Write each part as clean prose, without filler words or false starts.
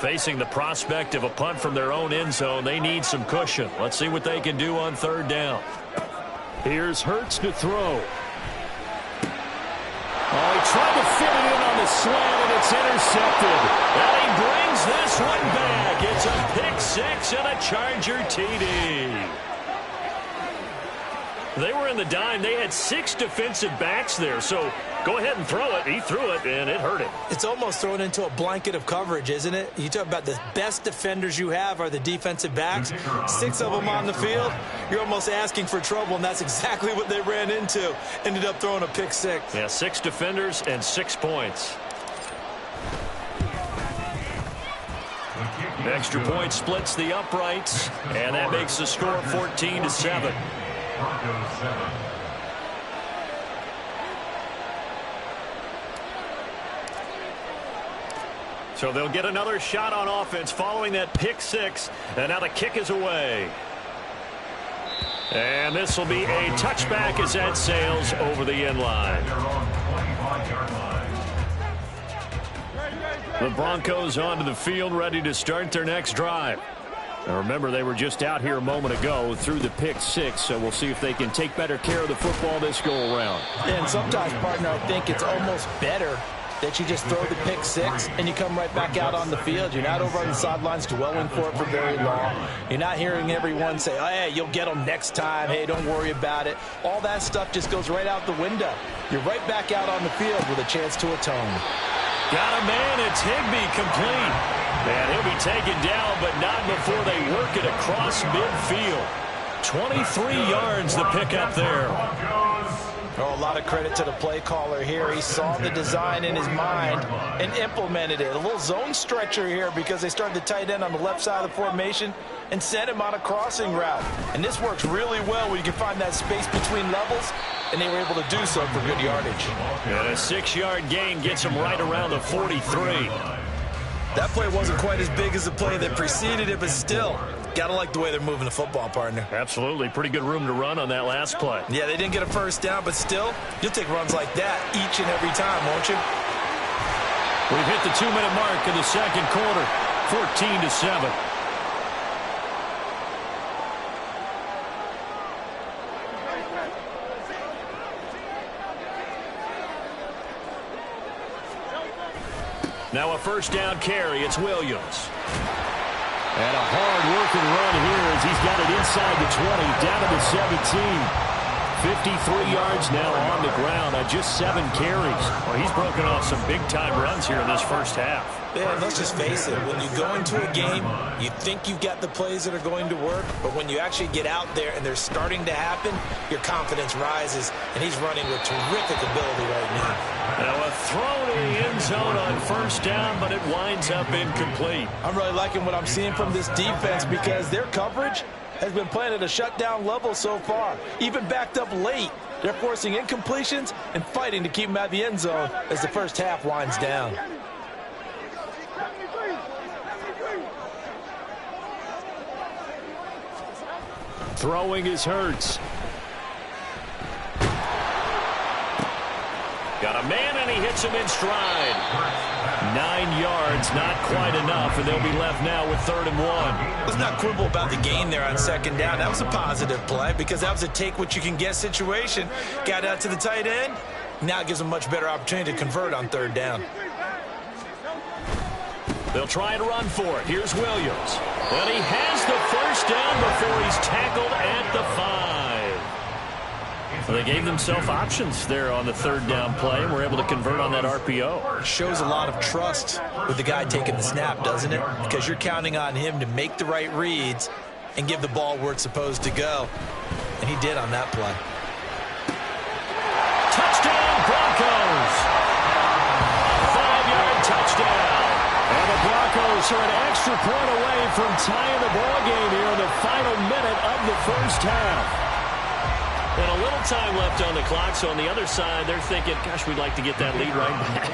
Facing the prospect of a punt from their own end zone, they need some cushion. Let's see what they can do on third down. Here's Hurts to throw. Oh, he tried to fit it in on the slant, and it's intercepted. And he brings this one back. It's a pick six and a Charger TD. They were in the dime. They had 6 defensive backs there, so go ahead and throw it. He threw it, and it hurt him. It's almost thrown into a blanket of coverage, isn't it? You talk about the best defenders you have are the defensive backs. 6 of them on the field. You're almost asking for trouble, and that's exactly what they ran into. Ended up throwing a pick six. Yeah, 6 defenders and 6 points. Extra point splits the uprights, and that makes the score 14-7. So they'll get another shot on offense following that pick six, and now the kick is away. And this will be a touchback as that sails over the end line. The Broncos onto the field, ready to start their next drive. Now remember, they were just out here a moment ago through the pick six, so we'll see if they can take better care of the football this go-around. And sometimes, partner, I think it's almost better that you just throw the pick six and you come right back out on the field. You're not over on the sidelines dwelling for it for very long. You're not hearing everyone say, oh, hey, you'll get them next time. Hey, don't worry about it. All that stuff just goes right out the window. You're right back out on the field with a chance to atone. Got a man. It's Higbee, complete. And he'll be taken down, but not before they work it across midfield. 23 yards the pickup there. Oh, a lot of credit to the play caller here. He saw the design in his mind and implemented it. A little zone stretcher here because they started the tight end on the left side of the formation and sent him on a crossing route. And this works really well when you can find that space between levels, and they were able to do so for good yardage. And a 6-yard gain gets him right around the 43. That play wasn't quite as big as the play that preceded it, but still, gotta like the way they're moving the football, partner. Absolutely. Pretty good room to run on that last play. Yeah, they didn't get a first down, but still, you'll take runs like that each and every time, won't you? We've hit the 2-minute mark in the second quarter, 14-7. Now a first down carry. It's Williams. And a hard-working run here as he's got it inside the 20, down to the 17. 53 yards now on the ground on just 7 carries. Well, he's broken off some big-time runs here in this first half. Yeah, let's just face it. When you go into a game, you think you've got the plays that are going to work, but when you actually get out there and they're starting to happen, your confidence rises, and he's running with terrific ability right now. Now a throw to the end zone on first down, but it winds up incomplete. I'm really liking what I'm seeing from this defense because their coverage has been playing at a shutdown level so far. Even backed up late, they're forcing incompletions and fighting to keep them at the end zone as the first half winds down. Throwing is Hurts. Got a man, and he hits him in stride. 9 yards, not quite enough, and they'll be left now with 3rd and 1. Let's not quibble about the gain there on second down. That was a positive play because that was a take-what-you-can-get situation. Got out to the tight end. Now it gives them a much better opportunity to convert on 3rd down. They'll try to run for it. Here's Williams. And he has the first down before he's tackled at the 5. Well, they gave themselves options there on the 3rd down play and were able to convert on that RPO. It shows a lot of trust with the guy taking the snap, doesn't it? Because you're counting on him to make the right reads and give the ball where it's supposed to go. And he did on that play. Touchdown, Broncos! 5-yard touchdown. And the Broncos are an extra point away from tying the ball game here in the final minute of the first half. And a little time left on the clock, so on the other side, they're thinking, gosh, we'd like to get that lead right back.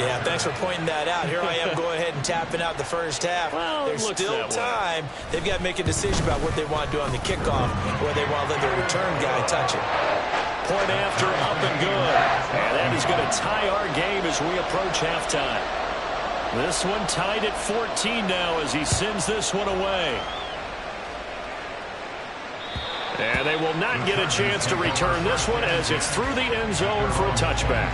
Yeah, thanks for pointing that out. Here I am going ahead and tapping out the first half. Well, there's still time. They've got to make a decision about what they want to do on the kickoff, or they want to let their return guy touch it. Point after, up and good. And that is going to tie our game as we approach halftime. This one tied at 14 now as he sends this one away. And they will not get a chance to return this one as it's through the end zone for a touchback.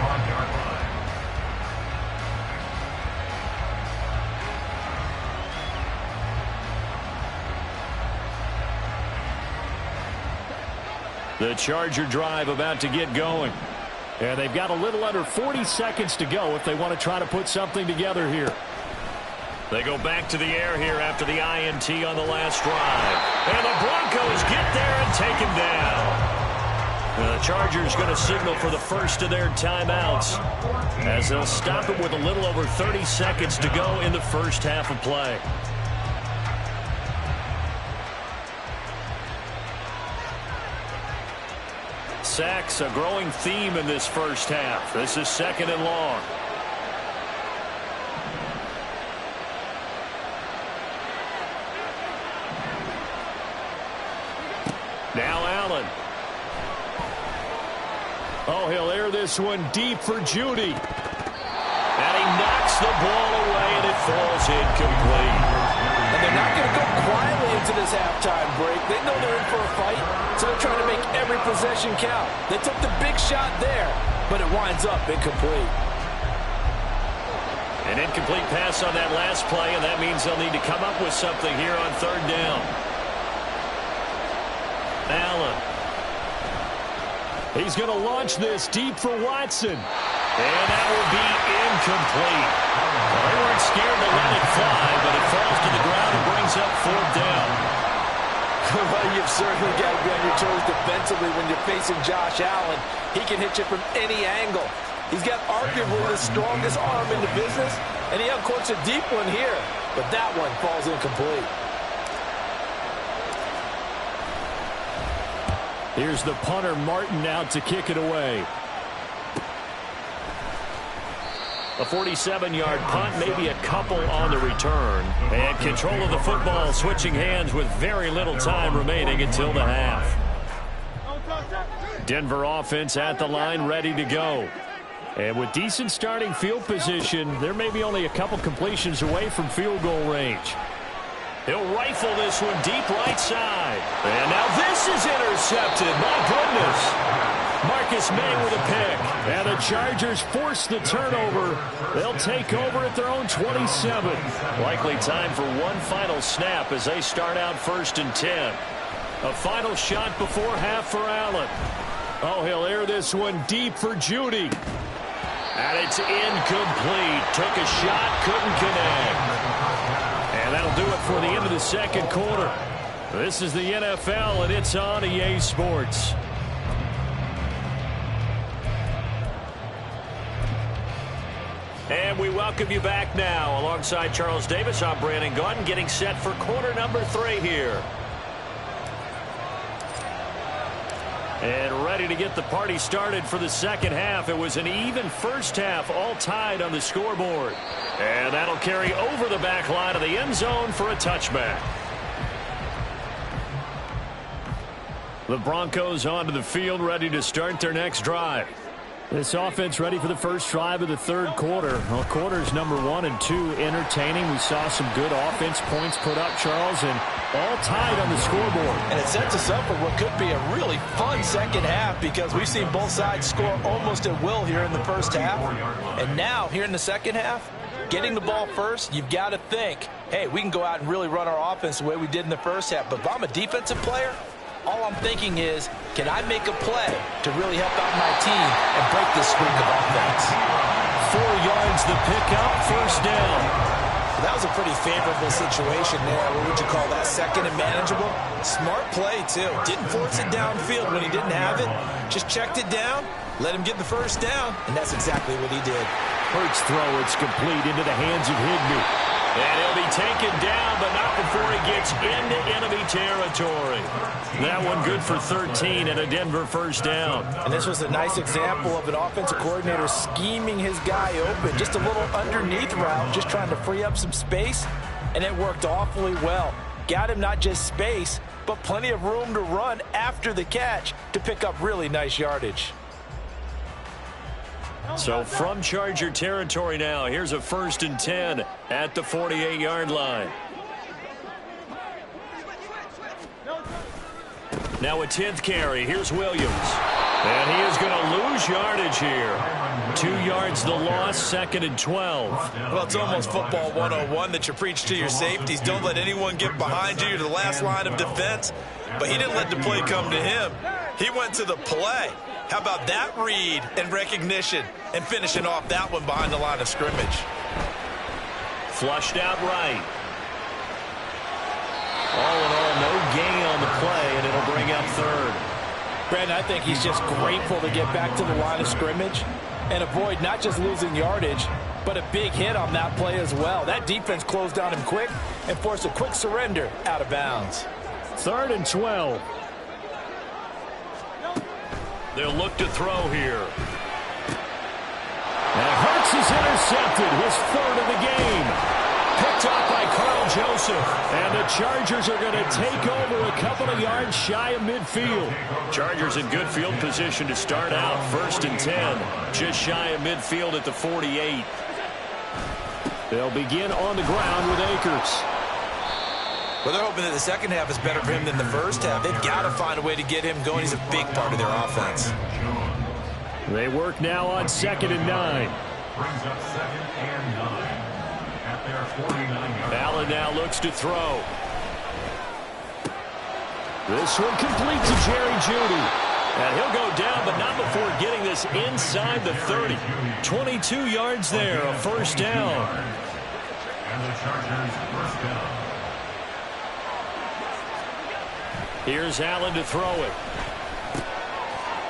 The Charger drive about to get going. And they've got a little under 40 seconds to go if they want to try to put something together here. They go back to the air here after the INT on the last drive. And the Broncos get there and take him down. The Chargers going to signal for the first of their timeouts as they'll stop it with a little over 30 seconds to go in the first half of play. Sacks, a growing theme in this first half. This is 2nd and long. Now Allen. Oh, he'll air this one deep for Judy. And he knocks the ball away, and it falls incomplete. And they're not going to go quietly into this halftime break. They know they're in for a fight, so they're trying to make every possession count. They took the big shot there, but it winds up incomplete. An incomplete pass on that last play, and that means they'll need to come up with something here on 3rd down. Allen. He's going to launch this deep for Watson. And that will be incomplete. Well, they weren't scared to let it fly, but it falls to the ground and brings up 4th down. Well, you've certainly got to be on your toes defensively when you're facing Josh Allen. He can hit you from any angle. He's got arguably the strongest arm in the business, and he uncorks a deep one here. But that one falls incomplete. Here's the punter, Martin, out to kick it away. A 47-yard punt, maybe a couple on the return. And control of the football switching hands with very little time remaining until the half. Denver offense at the line, ready to go. And with decent starting field position, they're maybe only a couple completions away from field goal range. He'll rifle this one deep right side. And now this is intercepted. My goodness. Marcus May with a pick. And the Chargers force the turnover. They'll take over at their own 27. Likely time for one final snap as they start out 1st and 10. A final shot before half for Allen. Oh, he'll air this one deep for Judy. And it's incomplete. Took a shot, couldn't connect. And that'll do it for the end of the 2nd quarter. This is the NFL, and it's on EA Sports. And we welcome you back now. Alongside Charles Davis, I'm Brandon Gaudin, getting set for quarter number 3 here. And ready to get the party started for the 2nd half. It was an even first half, all tied on the scoreboard. And that'll carry over the back line of the end zone for a touchback. The Broncos onto the field, ready to start their next drive. This offense ready for the first drive of the 3rd quarter. Well, quarters number 1 and 2 entertaining. We saw some good offense points put up, Charles, and all tied on the scoreboard. And it sets us up for what could be a really fun 2nd half because we've seen both sides score almost at will here in the first half. And now, here in the 2nd half, getting the ball first, you've got to think, hey, we can go out and really run our offense the way we did in the first half. But if I'm a defensive player, all I'm thinking is, can I make a play to really help out my team and break this streak of offense? 4 yards the pickup, 1st down. Well, that was a pretty favorable situation there. What would you call that? 2nd and manageable? Smart play, too. Didn't force it downfield when he didn't have it. Just checked it down, let him get the 1st down, and that's exactly what he did. Hurts throw, it's complete into the hands of Higbee. And he'll be taken down, but not before he gets into enemy territory. That one good for 13 and a Denver 1st down. And this was a nice example of an offensive coordinator scheming his guy open. Just a little underneath route, just trying to free up some space, and it worked awfully well. Got him not just space, but plenty of room to run after the catch to pick up really nice yardage. So from Charger territory now, here's a 1st and 10 at the 48-yard line. Now a 10th carry. Here's Williams. And he is going to lose yardage here. 2 yards the loss, 2nd and 12. Well, it's almost football 101 that you preach to your safeties. Don't let anyone get behind you to the last line of defense. But he didn't let the play come to him. He went to the play. How about that read and recognition and finishing off that one behind the line of scrimmage? Flushed out right. All in all, no gain on the play, and it'll bring up 3rd. Brandon, I think he's just grateful to get back to the line of scrimmage and avoid not just losing yardage, but a big hit on that play as well. That defense closed down him quick and forced a quick surrender out of bounds. 3rd and 12. They'll look to throw here. And Hurts is intercepted, his 3rd of the game. Picked up by Carl Joseph. And the Chargers are going to take over a couple of yards shy of midfield. Chargers in good field position to start out. 1st and 10. Just shy of midfield at the 48. They'll begin on the ground with Akers. Well, they're hoping that the second half is better for him than the first half. They've got to find a way to get him going. He's a big part of their offense. They work now on 2nd and 9. Brings up 2nd and 9. At their 49-yard. Allen now looks to throw. This one complete to Jerry Jeudy. And he'll go down, but not before getting this inside the 30. 22 yards there, a 1st down. And the Chargers 1st down. Here's Allen to throw it.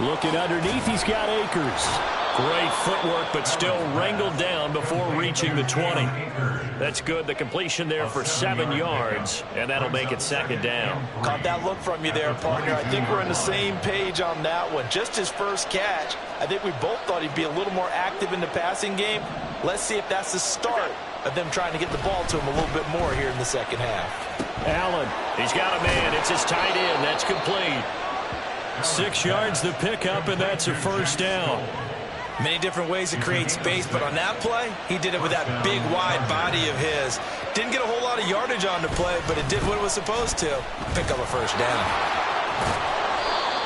Looking underneath, he's got Akers. Great footwork, but still wrangled down before reaching the 20. That's good. The completion there for 7 yards, and that'll make it 2nd down. Caught that look from you there, partner. I think we're on the same page on that one. Just his first catch. I think we both thought he'd be a little more active in the passing game. Let's see if that's the start of them trying to get the ball to him a little bit more here in the second half. Allen, he's got a man. It's his tight end. That's complete. 6 yards the pickup, and that's a 1st down. Many different ways to create space, but on that play, he did it with that big, wide body of his. Didn't get a whole lot of yardage on the play, but it did what it was supposed to. Pick up a 1st down.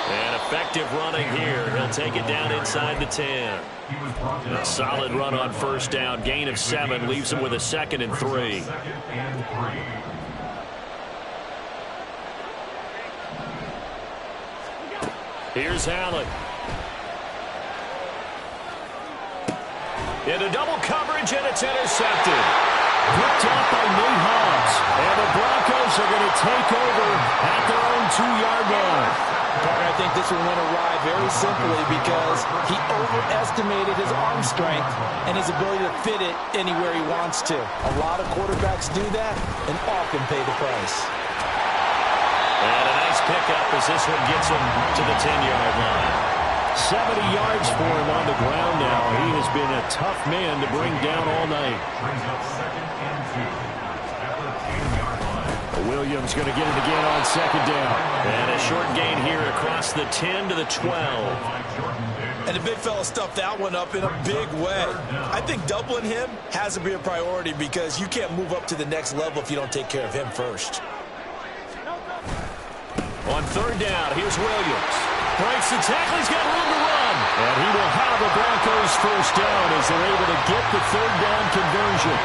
And effective running here. He'll take it down inside the 10. A solid run on 1st down. Gain of 7 leaves him with a 2nd and 3. Here's Allen. Into double coverage, and it's intercepted. Picked off by Nate Hobbs. And the Broncos are going to take over at their own 2-yard line. Partner, I think this one went awry very simply because he overestimated his arm strength and his ability to fit it anywhere he wants to. A lot of quarterbacks do that and often pay the price. And a nice pickup as this one gets him to the 10-yard line. 70 yards for him on the ground now. He has been a tough man to bring down all night. Brings up 2nd and 2 at the 10-yard line. Williams going to get it again on 2nd down. And a short gain here across the 10 to the 12. And the big fella stuffed that one up in a big way. I think doubling him has to be a priority because you can't move up to the next level if you don't take care of him first. On 3rd down, here's Williams. Breaks the tackle, he's got room to run. And he will have the Broncos 1st down as they're able to get the 3rd down conversion.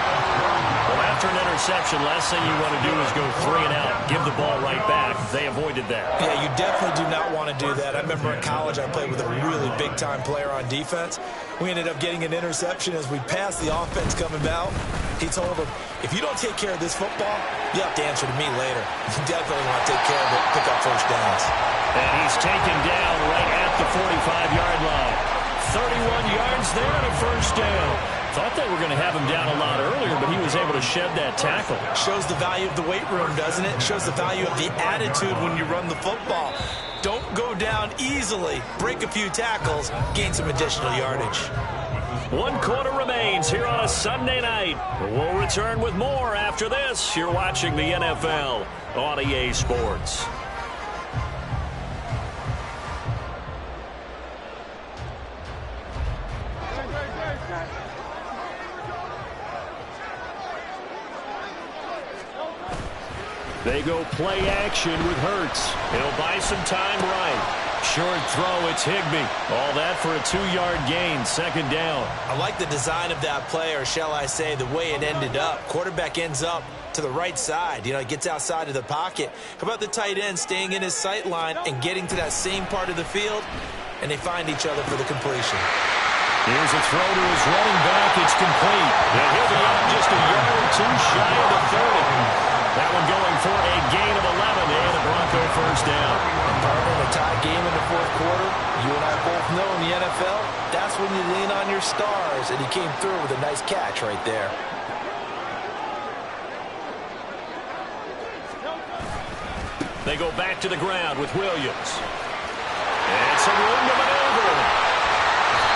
Well, after an interception, last thing you want to do is go 3 and out, give the ball right back. They avoided that. Yeah, you definitely do not want to do that. I remember in college I played with a really big-time player on defense. We ended up getting an interception as we passed the offense coming out. He told him, if you don't take care of this football, you have to answer to me later. You definitely want to take care of it, pick up 1st downs. And he's taken down right at the 45-yard line. 31 yards there and a 1st down. Thought they were going to have him down a lot earlier, but he was able to shed that tackle. Shows the value of the weight room, doesn't it? Shows the value of the attitude when you run the football. Don't go down easily. Break a few tackles, gain some additional yardage. 1 quarter remains here on a Sunday night. We'll return with more after this. You're watching the NFL on EA Sports. They go play action with Hurts. He'll buy some time right. Short throw, it's Higbee. All that for a 2-yard gain, second down. I like the design of that play, or shall I say the way it ended up. Quarterback ends up to the right side. You know, he gets outside of the pocket. How about the tight end staying in his sight line and getting to that same part of the field? And they find each other for the completion. Here's a throw to his running back. It's complete. And he'll be out just a yard or two shy of the 30. That one going for a gain of 11 and a Bronco first down. In a tie game in the fourth quarter, you and I both know in the NFL, that's when you lean on your stars, and he came through with a nice catch right there. They go back to the ground with Williams. And some room to maneuver.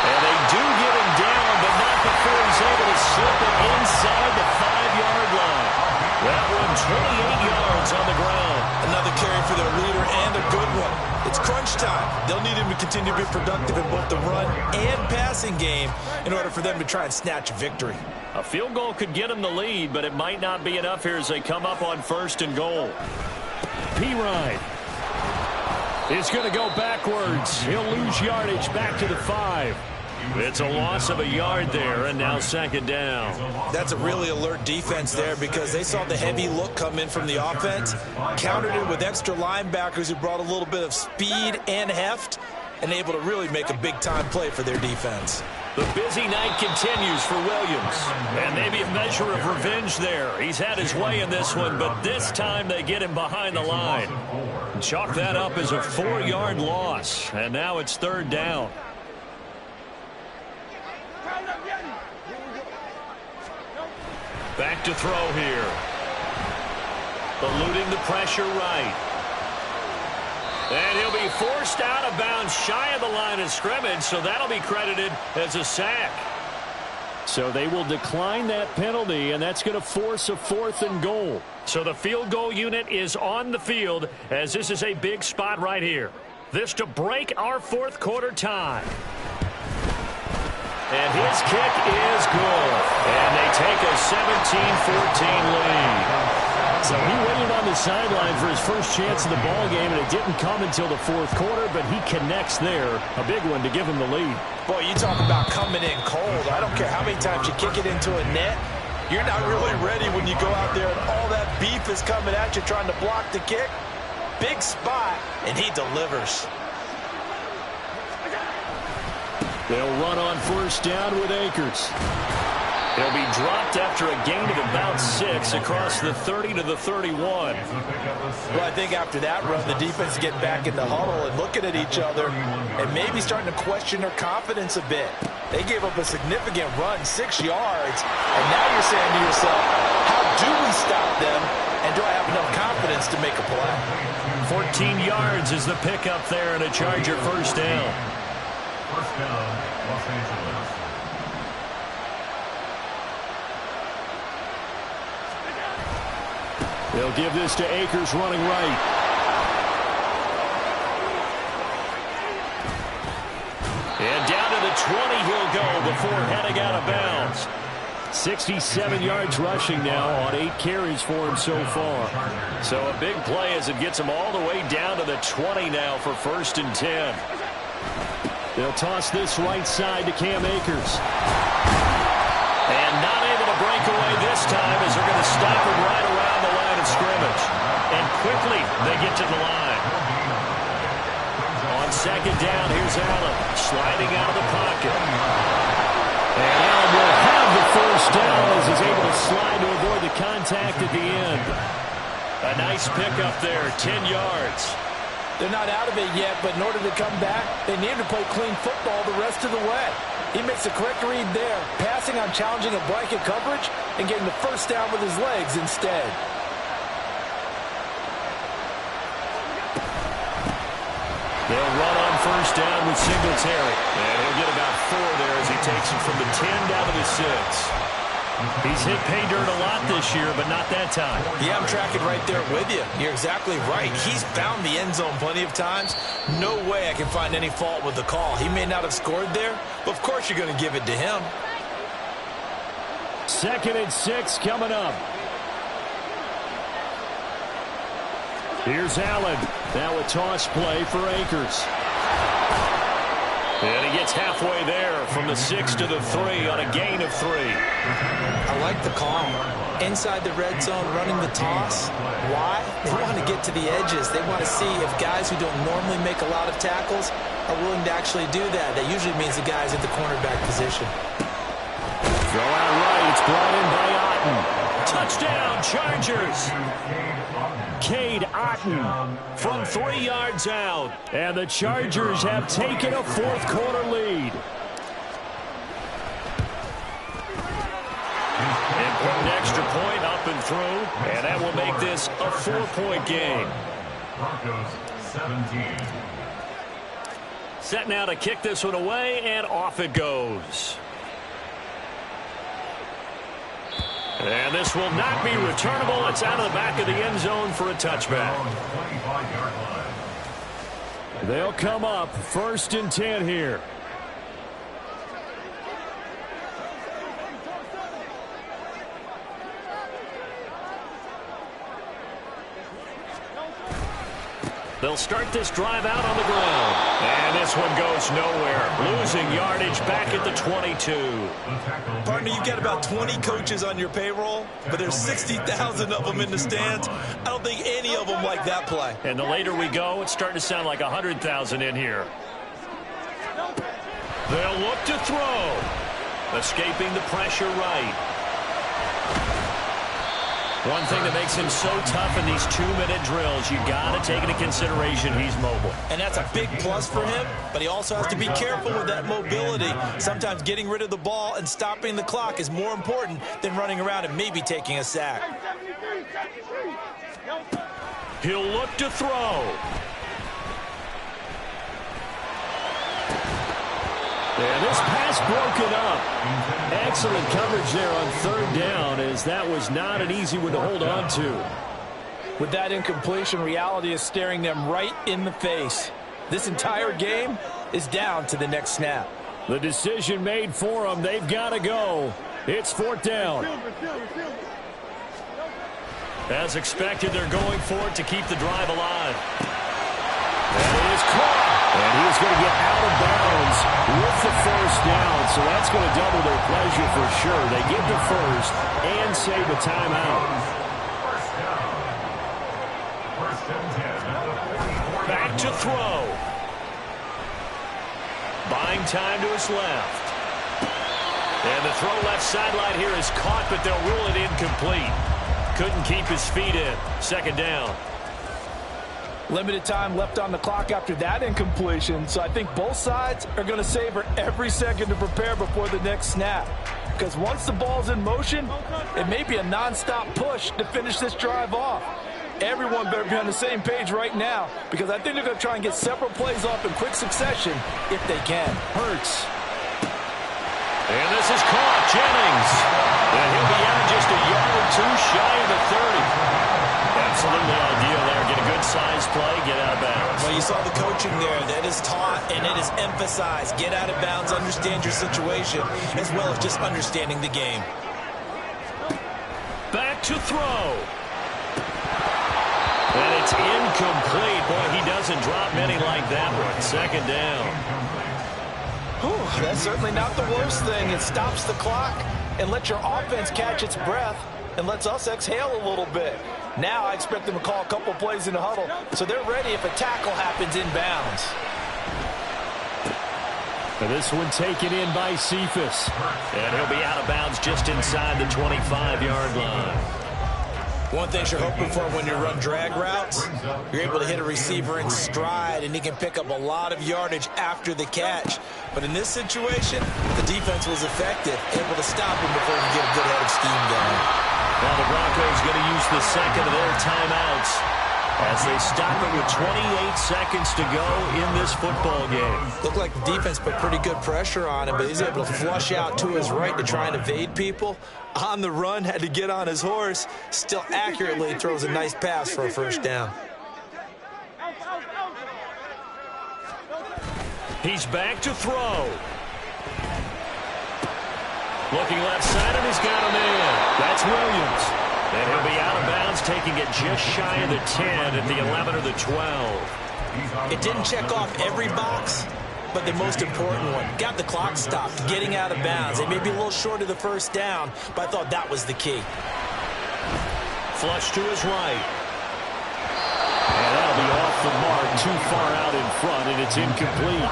And they do get him down, but not before he's able to slip it inside the 5-yard line. That one, 28 yards on the ground. Another carry for their leader and a good one. It's crunch time. They'll need him to continue to be productive in both the run and passing game in order for them to try and snatch a victory. A field goal could get them the lead, but it might not be enough here as they come up on 1st and goal. P-Ryan is going to go backwards. He'll lose yardage back to the 5. It's a loss of a yard there, and now second down. That's a really alert defense there because they saw the heavy look come in from the offense, countered it with extra linebackers who brought a little bit of speed and heft, and able to really make a big-time play for their defense. The busy night continues for Williams, and maybe a measure of revenge there. He's had his way in this one, but this time they get him behind the line. Chalk that up as a 4-yard loss, and now it's 3rd down. Back to throw here. Eluding the pressure right. And he'll be forced out of bounds shy of the line of scrimmage, so that'll be credited as a sack. So they will decline that penalty, and that's going to force a 4th and goal. So the field goal unit is on the field as this is a big spot right here. This to break our 4th quarter tie. And his kick is good. And they take a 17-14 lead. So he waited on the sideline for his first chance of the ball game, and it didn't come until the 4th quarter, but he connects there. A big one to give him the lead. Boy, you talk about coming in cold. I don't care how many times you kick it into a net. You're not really ready when you go out there and all that beef is coming at you trying to block the kick. Big spot, and he delivers. They'll run on 1st down with Akers. He'll be dropped after a gain of about 6 across the 30 to the 31. Well, I think after that run, the defense is getting back in the huddle and looking at each other and maybe starting to question their confidence a bit. They gave up a significant run, 6 yards, and now you're saying to yourself, how do we stop them, and do I have enough confidence to make a play? 14 yards is the pickup there and a Charger first down. First down, Los Angeles. They'll give this to Akers running right. And down to the 20 he'll go before heading out of bounds. 67 yards rushing now on 8 carries for him so far. So a big play as it gets him all the way down to the 20 now for 1st and 10. They'll toss this right side to Cam Akers. And not able to break away this time as they're going to stop him right around the line of scrimmage. And quickly they get to the line. On 2nd down, here's Allen sliding out of the pocket. And Allen will have the first down as he's able to slide to avoid the contact at the end. A nice pickup there, 10 yards. They're not out of it yet, but in order to come back, they need to play clean football the rest of the way. He makes the correct read there, passing on challenging a blanket coverage and getting the first down with his legs instead. They'll run on 1st down with Singletary. And he'll get about 4 there as he takes it from the 10 down to the 6. He's hit pay dirt a lot this year, but not that time. Yeah, I'm tracking right there with you. You're exactly right. He's found the end zone plenty of times. No way I can find any fault with the call. He may not have scored there, but of course you're going to give it to him. 2nd and 6 coming up. Here's Allen. Now a toss play for Akers. And he gets halfway there from the 6 to the 3 on a gain of 3. I like the call. Inside the red zone, running the toss. Why? They want to get to the edges. They want to see if guys who don't normally make a lot of tackles are willing to actually do that. That usually means the guys at the cornerback position. Throw out right. It's brought in by Otten. Touchdown, Chargers. Cade Otten from 3 yards out. And the Chargers have taken a fourth-quarter lead. Important extra point up and through. And that will make this a 4-point game. Broncos 17. Set now to kick this one away, and off it goes. And this will not be returnable. It's out of the back of the end zone for a touchback. They'll come up 1st and 10 here. They'll start this drive out on the ground. And this one goes nowhere. Losing yardage back at the 22. Partner, you've got about 20 coaches on your payroll, but there's 60,000 of them in the stands. I don't think any of them like that play. And the later we go, it's starting to sound like 100,000 in here. They'll look to throw. Escaping the pressure right. One thing that makes him so tough in these 2-minute drills, you got to take into consideration he's mobile. And that's a big plus for him, but he also has to be careful with that mobility. Sometimes getting rid of the ball and stopping the clock is more important than running around and maybe taking a sack. He'll look to throw. And this pass broken up. Excellent coverage there on 3rd down, as that was not an easy one to hold on to. With that incompletion, reality is staring them right in the face. This entire game is down to the next snap. The decision made for them. They've got to go. It's 4th down. As expected, they're going for it to keep the drive alive. And it is caught. And he is going to get out of bounds with the 1st down, so that's going to double their pleasure for sure. They get the 1st and save a timeout. Back to throw. Buying time to his left. And the throw left sideline here is caught, but they'll rule it incomplete. Couldn't keep his feet in. 2nd down. Limited time left on the clock after that incompletion, so I think both sides are going to savor every second to prepare before the next snap. Because once the ball's in motion, it may be a nonstop push to finish this drive off. Everyone better be on the same page right now, because I think they're going to try and get several plays off in quick succession if they can. Hurts. And this is caught. Jennings. And he'll be out just a yard or two shy of the 30. Absolutely ideal there. Get a good size play, get out of bounds. Well, you saw the coaching there. That is taught and it is emphasized. Get out of bounds, understand your situation, as well as just understanding the game. Back to throw. And it's incomplete. Boy, he doesn't drop many like that one. 2nd down. Whew, that's certainly not the worst thing. It stops the clock and lets your offense catch its breath and lets us exhale a little bit. Now I expect them to call a couple plays in the huddle, so they're ready if a tackle happens inbounds. And this one taken in by Cephas. And he'll be out of bounds just inside the 25-yard line. One thing you're hoping for when you run drag routes, you're able to hit a receiver in stride, and he can pick up a lot of yardage after the catch. But in this situation, the defense was effective, able to stop him before he get a good head of steam going. Now the Broncos going to use the 2nd of their timeouts as they stop it with 28 seconds to go in this football game. Looked like the defense put pretty good pressure on him, but he's able to flush out to his right to try and evade people. On the run, had to get on his horse. Still accurately throws a nice pass for a 1st down. He's back to throw. Looking left side, and he's got him in. That's Williams. And he'll be out of bounds, taking it just shy of the 10 at the 11 or the 12. It didn't check off every box, but the most important one. Got the clock stopped, getting out of bounds. It may be a little short of the first down, but I thought that was the key. Flush to his right. And that'll be off the mark, too far out in front, and it's incomplete.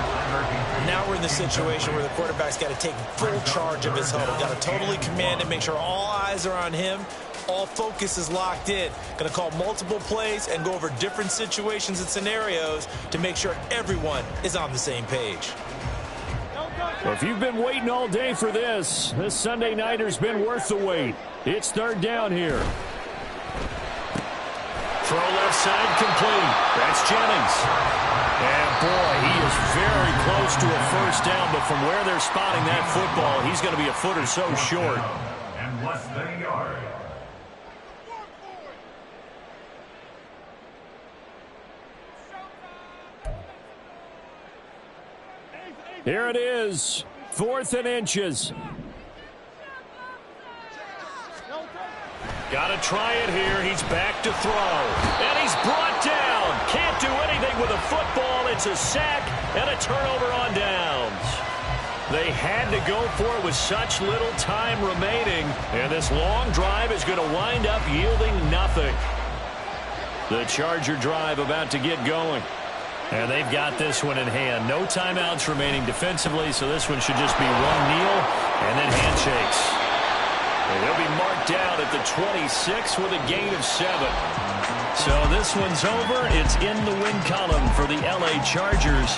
Now we're in the situation where the quarterback's got to take full charge of his huddle. Got to totally command it, make sure all eyes are on him. All focus is locked in. Going to call multiple plays and go over different situations and scenarios to make sure everyone is on the same page. Well, if you've been waiting all day for this Sunday nighter's been worth the wait. It's third down here. Throw left side complete. That's Jennings. And boy, he is very close to a first down, but from where they're spotting that football, he's going to be a foot or so short. And less than a yard. Here it is, 4th and inches. Got to try it here. He's back to throw. And he's brought down. Can't do anything with a football. It's a sack and a turnover on downs. They had to go for it with such little time remaining. And this long drive is going to wind up yielding nothing. The Charger drive about to get going. And they've got this one in hand. No timeouts remaining defensively, so this one should just be one kneel and then handshakes. And they'll be marked down at the 26 with a gain of 7. So this one's over. It's in the win column for the LA Chargers.